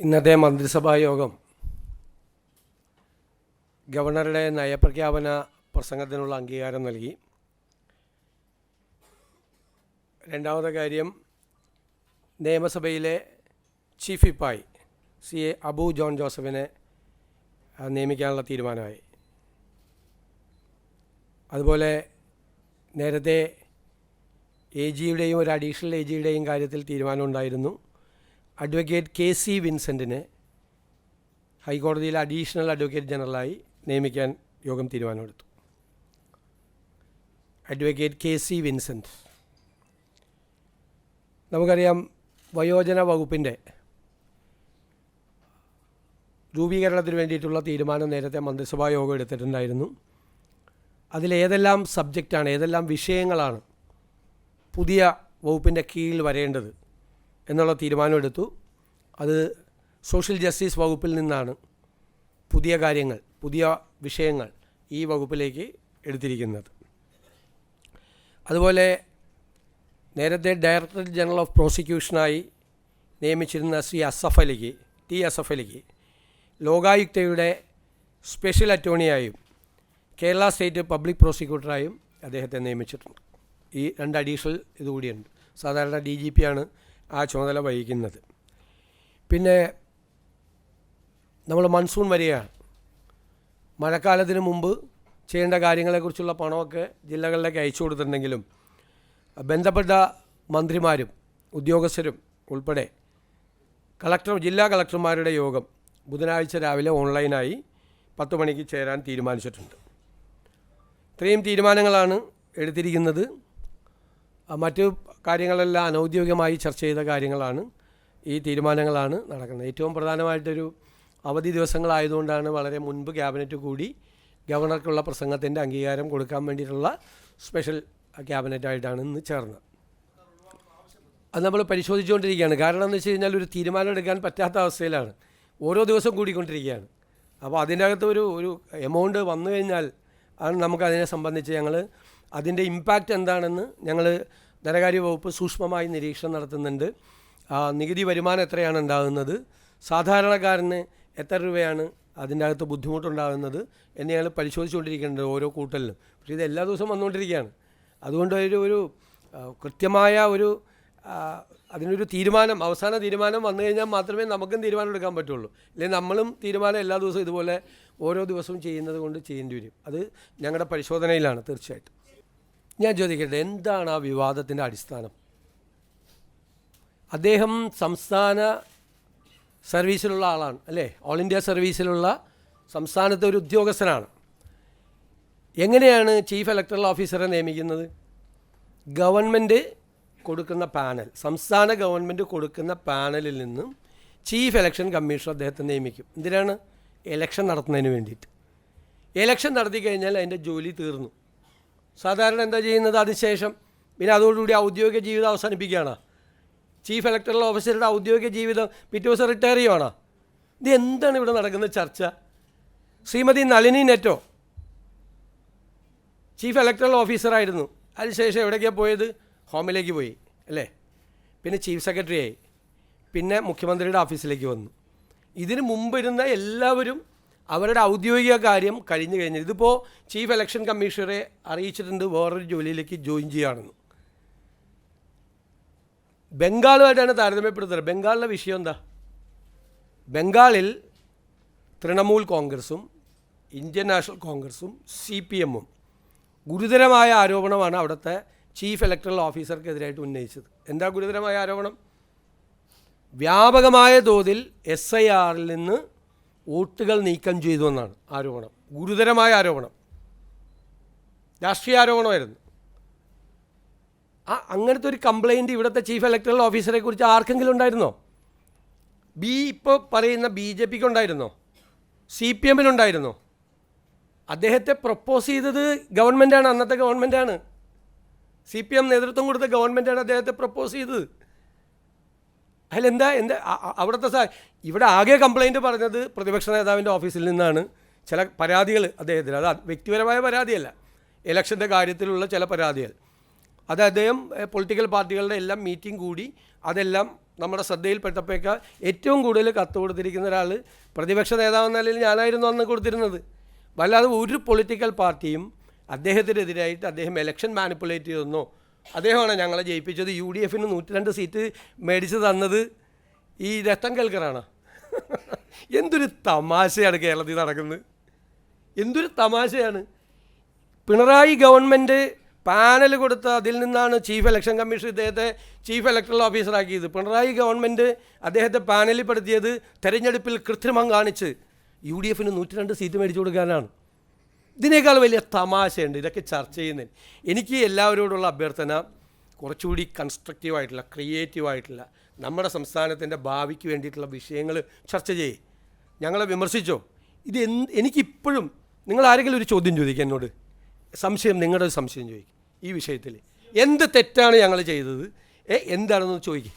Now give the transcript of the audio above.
ഇന്നത്തെ മന്ത്രിസഭാ യോഗം ഗവർണറുടെ നയപ്രഖ്യാപന പ്രസംഗത്തിനുള്ള അംഗീകാരം നൽകി. രണ്ടാമത്തെ കാര്യം, നിയമസഭയിലെ ചീഫ് വിപ്പായി CA അബു ജോൺ ജോസഫിനെ നിയമിക്കാനുള്ള തീരുമാനമായി. അതുപോലെ നേരത്തെ AGയുടെയും ഒരു അഡീഷണൽ AGയുടെയും കാര്യത്തിൽ തീരുമാനമുണ്ടായിരുന്നു. അഡ്വക്കേറ്റ് KC വിൻസെൻറ്റിനെ ഹൈക്കോടതിയിലെ അഡീഷണൽ അഡ്വക്കേറ്റ് ജനറലായി നിയമിക്കാൻ യോഗം തീരുമാനമെടുത്തു. അഡ്വക്കേറ്റ് KC വിൻസെൻറ്റ്, നമുക്കറിയാം, വയോജന വകുപ്പിൻ്റെ രൂപീകരണത്തിന് വേണ്ടിയിട്ടുള്ള തീരുമാനം നേരത്തെ മന്ത്രിസഭാ യോഗം എടുത്തിട്ടുണ്ടായിരുന്നു. അതിലേതെല്ലാം സബ്ജക്റ്റാണ്, ഏതെല്ലാം വിഷയങ്ങളാണ് പുതിയ വകുപ്പിൻ്റെ കീഴിൽ വരേണ്ടത് എന്നുള്ള തീരുമാനമെടുത്തു. അത് സോഷ്യൽ ജസ്റ്റിസ് വകുപ്പിൽ നിന്നാണ് പുതിയ കാര്യങ്ങൾ, പുതിയ വിഷയങ്ങൾ ഈ വകുപ്പിലേക്ക് എടുത്തിരിക്കുന്നത്. അതുപോലെ നേരത്തെ ഡയറക്ടർ ജനറൽ ഓഫ് പ്രോസിക്യൂഷനായി നിയമിച്ചിരുന്ന ശ്രീ അസഫ് അലിക്ക് ലോകായുക്തയുടെ സ്പെഷ്യൽ അറ്റോർണിയായും കേരള സ്റ്റേറ്റ് പബ്ലിക് പ്രോസിക്യൂട്ടറായും അദ്ദേഹത്തെ നിയമിച്ചിട്ടുണ്ട്. ഈ രണ്ട് അഡീഷണൽ ഇതുകൂടിയുണ്ട്. സാധാരണ DGP ആണ് ആ ചുമതല വഹിക്കുന്നത്. പിന്നെ നമ്മൾ മൺസൂൺ വരികയാണ്. മഴക്കാലത്തിന് മുമ്പ് ചെയ്യേണ്ട കാര്യങ്ങളെക്കുറിച്ചുള്ള പണമൊക്കെ ജില്ലകളിലേക്ക് അയച്ചു കൊടുത്തിട്ടുണ്ടെങ്കിലും ബന്ധപ്പെട്ട മന്ത്രിമാരും ഉദ്യോഗസ്ഥരും ഉൾപ്പെടെ ജില്ലാ കളക്ടർമാരുടെ യോഗം ബുധനാഴ്ച രാവിലെ ഓൺലൈനായി 10 മണിക്ക് ചേരാൻ തീരുമാനിച്ചിട്ടുണ്ട്. ഇത്രയും തീരുമാനങ്ങളാണ് എടുത്തിരിക്കുന്നത്. മറ്റു കാര്യങ്ങളെല്ലാം അനൗദ്യോഗികമായി ചർച്ച ചെയ്ത കാര്യങ്ങളാണ്. ഈ തീരുമാനങ്ങളാണ് നടക്കുന്നത്. ഏറ്റവും പ്രധാനമായിട്ടൊരു അവധി ദിവസങ്ങളായതുകൊണ്ടാണ് വളരെ മുൻപ് ക്യാബിനറ്റ് കൂടി ഗവർണർക്കുള്ള പ്രസംഗത്തിൻ്റെ അംഗീകാരം കൊടുക്കാൻ വേണ്ടിയിട്ടുള്ള സ്പെഷ്യൽ ക്യാബിനറ്റായിട്ടാണ് ഇന്ന് ചേർന്നത്. അത് നമ്മൾ പരിശോധിച്ചുകൊണ്ടിരിക്കുകയാണ്. കാരണം എന്ന് വെച്ച് കഴിഞ്ഞാൽ ഒരു തീരുമാനം എടുക്കാൻ പറ്റാത്ത അവസ്ഥയിലാണ്. ഓരോ ദിവസവും കൂടിക്കൊണ്ടിരിക്കുകയാണ്. അപ്പോൾ അതിൻ്റെ അകത്ത് ഒരു എമൗണ്ട് വന്നു കഴിഞ്ഞാൽ ആണ് നമുക്കതിനെ സംബന്ധിച്ച് അതിൻ്റെ ഇമ്പാക്റ്റ് എന്താണെന്ന് ഞങ്ങൾ ധനകാര്യ വകുപ്പ് സൂക്ഷ്മമായി നിരീക്ഷണം നടത്തുന്നുണ്ട്. നികുതി വരുമാനം എത്രയാണ് ഉണ്ടാകുന്നത്, സാധാരണക്കാരന് എത്ര രൂപയാണ് അതിൻ്റെ അകത്ത് ബുദ്ധിമുട്ടുണ്ടാകുന്നത് എന്ന് ഞങ്ങൾ പരിശോധിച്ചുകൊണ്ടിരിക്കുന്നുണ്ട് ഓരോ കൂട്ടലിലും. പക്ഷേ ഇത് എല്ലാ ദിവസവും വന്നുകൊണ്ടിരിക്കുകയാണ്. അതുകൊണ്ട് ഒരു കൃത്യമായ അതിനൊരു തീരുമാനം, അവസാന തീരുമാനം വന്നു കഴിഞ്ഞാൽ മാത്രമേ നമുക്കും തീരുമാനം എടുക്കാൻ പറ്റുള്ളൂ. അല്ലെങ്കിൽ നമ്മളും തീരുമാനം എല്ലാ ദിവസവും ഇതുപോലെ ഓരോ ദിവസവും ചെയ്യുന്നത് കൊണ്ട് ചെയ്യേണ്ടി വരും. അത് ഞങ്ങളുടെ പരിശോധനയിലാണ് തീർച്ചയായിട്ടും. ഞാൻ ചോദിക്കട്ടെ, എന്താണ് ആ വിവാദത്തിൻ്റെ അടിസ്ഥാനം? അദ്ദേഹം സംസ്ഥാന സർവീസിലുള്ള ആളാണ്, അല്ലേ? ഓൾ ഇന്ത്യ സർവീസിലുള്ള സംസ്ഥാനത്തെ ഒരു ഉദ്യോഗസ്ഥനാണ്. എങ്ങനെയാണ് ചീഫ് ഇലക്ടറൽ ഓഫീസറെ നിയമിക്കുന്നത്? ഗവൺമെൻറ് കൊടുക്കുന്ന പാനൽ, സംസ്ഥാന ഗവൺമെൻറ് കൊടുക്കുന്ന പാനലിൽ നിന്നും ചീഫ് ഇലക്ഷൻ കമ്മീഷണർ അദ്ദേഹത്തെ നിയമിക്കും. എന്തിനാണ്? ഇലക്ഷൻ നടത്തുന്നതിന് വേണ്ടിയിട്ട്. ഇലക്ഷൻ നടത്തി കഴിഞ്ഞാൽ അതിൻ്റെ ജോലി തീർന്നു. സാധാരണ എന്താ ചെയ്യുന്നത്? അതിനുശേഷം പിന്നെ അതോടുകൂടി ഔദ്യോഗിക ജീവിതം അവസാനിപ്പിക്കുകയാണ്. ചീഫ് ഇലക്ടറൽ ഓഫീസറുടെ ഔദ്യോഗിക ജീവിതം പിറ്റേ ദിവസം റിട്ടയർ ചെയ്യുവാണ്. ഇത് എന്താണ് ഇവിടെ നടക്കുന്ന ചർച്ച? ശ്രീമതി നളിനി നെറ്റോ ചീഫ് ഇലക്ടറൽ ഓഫീസറായിരുന്നു. അതിനുശേഷം എവിടേക്കാണ് പോയത്? ഹോമിലേക്ക് പോയി, അല്ലേ? പിന്നെ ചീഫ് സെക്രട്ടറി ആയി, പിന്നെ മുഖ്യമന്ത്രിയുടെ ഓഫീസിലേക്ക് വന്നു. ഇതിന് മുമ്പിരുന്ന എല്ലാവരും അവരുടെ ഔദ്യോഗിക കാര്യം കഴിഞ്ഞു കഴിഞ്ഞത്. ഇതിപ്പോൾ ചീഫ് ഇലക്ഷൻ കമ്മീഷണറെ അറിയിച്ചിട്ടുണ്ട് വേറൊരു ജോലിയിലേക്ക് ജോയിൻ ചെയ്യുകയാണെന്ന്. ബംഗാളുമായിട്ടാണ് താരതമ്യപ്പെടുത്തുന്നത്. ബംഗാളിലെ വിഷയം എന്താ? ബംഗാളിൽ തൃണമൂൽ കോൺഗ്രസും ഇന്ത്യൻ നാഷണൽ കോൺഗ്രസും CPM-ഉം ഗുരുതരമായ ആരോപണമാണ് അവിടുത്തെ ചീഫ് ഇലക്ടറൽ ഓഫീസർക്കെതിരായിട്ട് ഉന്നയിച്ചത്. എന്താ ഗുരുതരമായ ആരോപണം? വ്യാപകമായ തോതിൽ SIR-ൽ നിന്ന് വോട്ടുകൾ നീക്കം ചെയ്തു എന്നാണ് ആരോപണം. ഗുരുതരമായ ആരോപണം, രാഷ്ട്രീയ ആരോപണമായിരുന്നു. അങ്ങനത്തെ ഒരു കംപ്ലയിൻറ്റ് ഇവിടുത്തെ ചീഫ് ഇലക്ടറൽ ഓഫീസറെ കുറിച്ച് ആർക്കെങ്കിലും ഉണ്ടായിരുന്നോ? ഇപ്പോൾ പറയുന്ന BJPക്ക് ഉണ്ടായിരുന്നോ? CPM-നുണ്ടായിരുന്നോ? അദ്ദേഹത്തെ പ്രപ്പോസ് ചെയ്തത് ഗവൺമെൻറ്റാണ്, അന്നത്തെ ഗവൺമെൻറ്റാണ്. CPM നേതൃത്വം കൊടുത്ത ഗവൺമെൻറ്റാണ് അദ്ദേഹത്തെ പ്രപ്പോസ് ചെയ്തത്. അതിലെന്താ അവിടുത്തെ ഇവിടെ ആകെ കംപ്ലയിൻറ്റ് പറഞ്ഞത് പ്രതിപക്ഷ നേതാവിൻ്റെ ഓഫീസിൽ നിന്നാണ്. ചില പരാതികൾ അദ്ദേഹത്തിന്, അത് വ്യക്തിപരമായ പരാതിയല്ല, ഇലക്ഷൻ്റെ കാര്യത്തിലുള്ള ചില പരാതികൾ. അത് അദ്ദേഹം പൊളിറ്റിക്കൽ പാർട്ടികളുടെ എല്ലാം മീറ്റിംഗ് കൂടി അതെല്ലാം നമ്മുടെ ശ്രദ്ധയിൽപ്പെട്ടപ്പോഴേക്ക് ഏറ്റവും കൂടുതൽ കത്ത് കൊടുത്തിരിക്കുന്ന ഒരാൾ പ്രതിപക്ഷ നേതാവെന്ന നിലയിൽ ഞാനായിരുന്നു അന്ന് കൊടുത്തിരുന്നത്. വല്ലാതെ ഒരു പൊളിറ്റിക്കൽ പാർട്ടിയും അദ്ദേഹത്തിനെതിരായിട്ട് അദ്ദേഹം ഇലക്ഷൻ മാനിപ്പുലേറ്റ് ചെയ്തെന്നോ, അദ്ദേഹമാണ് ഞങ്ങളെ ജയിപ്പിച്ചത്, UDF 102 സീറ്റ് മേടിച്ച് തന്നത് ഈ രത്തൻ കേൽക്കറാണ്. എന്തൊരു തമാശയാണ് കേരളത്തിൽ നടക്കുന്നത്, എന്തൊരു തമാശയാണ്. പിണറായി ഗവൺമെൻറ് പാനൽ കൊടുത്ത അതിൽ നിന്നാണ് ചീഫ് ഇലക്ഷൻ കമ്മീഷൻ ഇദ്ദേഹത്തെ ചീഫ് ഇലക്ടറൽ ഓഫീസറാക്കിയത്. പിണറായി ഗവൺമെൻറ് അദ്ദേഹത്തെ പാനലിൽ പെടുത്തിയത് തെരഞ്ഞെടുപ്പിൽ കൃത്രിമം കാണിച്ച് UDF 102 സീറ്റ് മേടിച്ചു കൊടുക്കാനാണ്. ഇതിനേക്കാൾ വലിയ തമാശയുണ്ട് ഇതൊക്കെ ചർച്ച ചെയ്യുന്നതിന്. എനിക്ക് എല്ലാവരോടുള്ള അഭ്യർത്ഥന, കുറച്ചുകൂടി കൺസ്ട്രക്റ്റീവായിട്ടുള്ള, ക്രിയേറ്റീവായിട്ടുള്ള, നമ്മുടെ സംസ്ഥാനത്തിൻ്റെ ഭാവിക്ക് വേണ്ടിയിട്ടുള്ള വിഷയങ്ങൾ ചർച്ച ചെയ്യേ. ഞങ്ങളെ വിമർശിച്ചോ, എനിക്കിപ്പോഴും നിങ്ങൾ ആരെങ്കിലും ഒരു ചോദ്യം ചോദിക്കുക എന്നോട്, സംശയം, നിങ്ങളുടെ സംശയം ചോദിക്കും ഈ വിഷയത്തിൽ. എന്ത് തെറ്റാണ് ഞങ്ങൾ ചെയ്തത്, എന്താണെന്ന് ചോദിക്കുക.